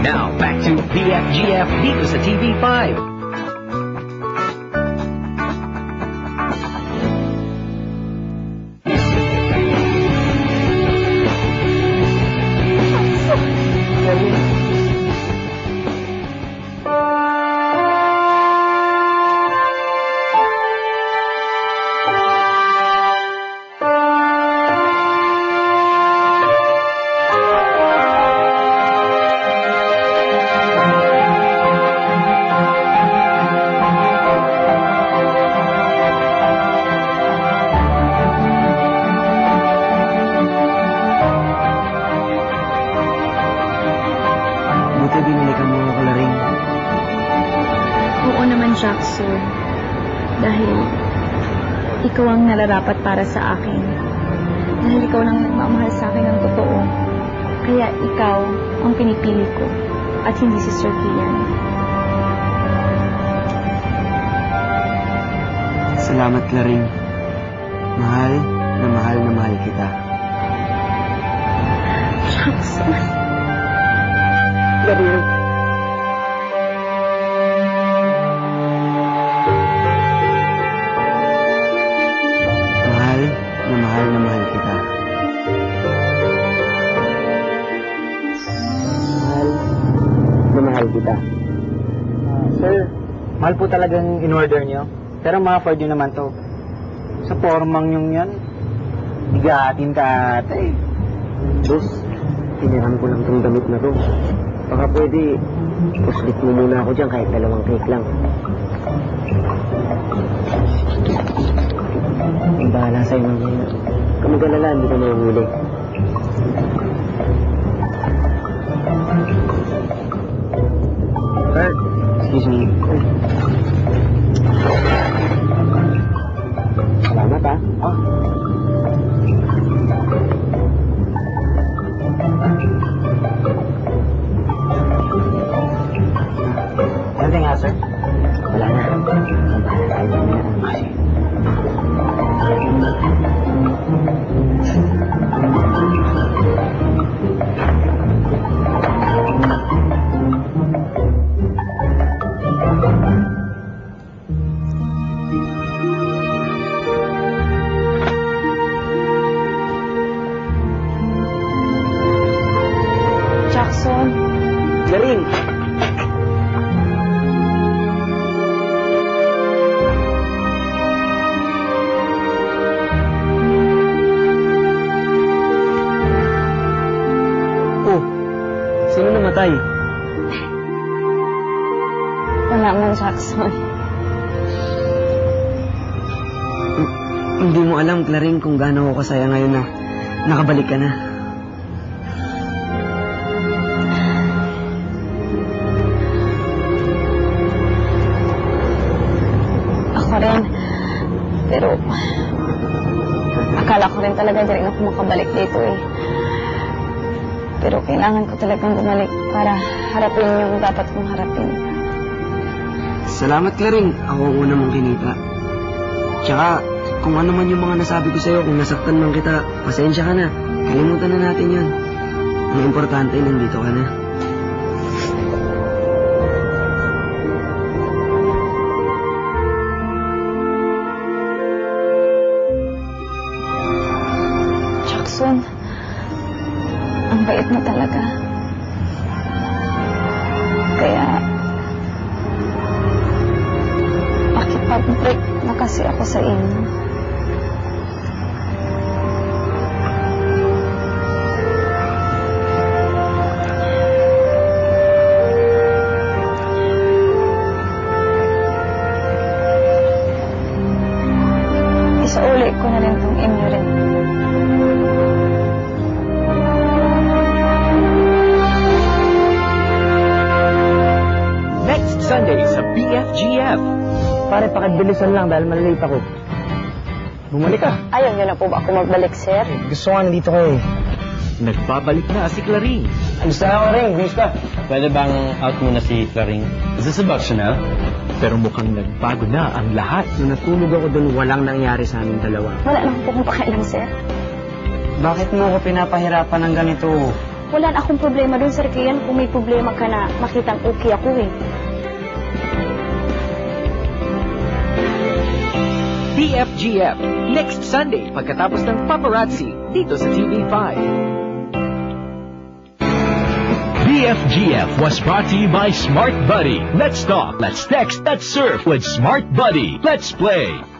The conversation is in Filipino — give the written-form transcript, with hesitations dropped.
Now, back to BFGF dito sa TV5. Jackson, dahil ikaw ang nararapat para sa akin. Dahil ikaw lang nagmamahal sa akin ng totoo. Kaya ikaw ang pinipili ko at hindi si Sir Kian. Salamat, Laring. Mahal na mahal kita. Jackson. Laring. Mahal kita. Mahal kita. Sir, mahal po talagang in-order nyo. Pero ma-afford nyo naman to. Sa formang yung yan, higatin ka ate. Boss, tiniran ko lang itong damit na to. Baka pwede, puslit mo muna ako dyan kahit 2 cake lang. Ang bahala sa'yo mamaya. Kamag-alala, hindi ka mahuli. Sir, excuse me. Salamat, ha? Oh. Anything else, sir? Wala na. Ang bahala tayo mamaya. Jackson. Laring! Sino namatay? Wala man, Jackson. Hindi mo alam, Claring, kung gaano ako kasaya ngayon na nakabalik ka na. Ako rin. Pero akala ko rin talaga di rin ako makabalik dito eh. Pero kailangan ko talagang bumalik para harapin yung dapat kong harapin. Salamat, Claring. Ako ang una mong kinita. Tsaka, kung ano man yung mga nasabi ko sa'yo, kung nasaktan man kita, pasensya ka na. Kalimutan na natin yun. Ang importante, nandito ka na. Jackson, ang bait mo talaga. Kaya, makipag-break na kasi ako sa inyo. Isauli ko na rin itong inyo rin. Sunday sa BFGF. Pare, pakadbilisan lang dahil malilate ako. Bumalik ka. Ayaw niyo na po ba ako magbalik, sir? Gusto nga nandito ko eh. Nagbabalik na si Claring. Gusto na ako rin, bis ka. Pwede bang out muna si Claring? Is this about Chanel? Pero mukhang nagbago na ang lahat. Nung natulog ako doon, walang nangyari sa aming dalawa. Wala na akong pakialam, sir. Bakit mo ako pinapahirapan ng ganito? Wala na akong problema dun, Sir Kian, kung may problema ka na makitang okay ako eh. BFGF, next Sunday pagkatapos ng Paparazzi dito sa TV5. BFGF was brought to you by Smart Buddy. Let's talk, let's text, let's surf with Smart Buddy. Let's play.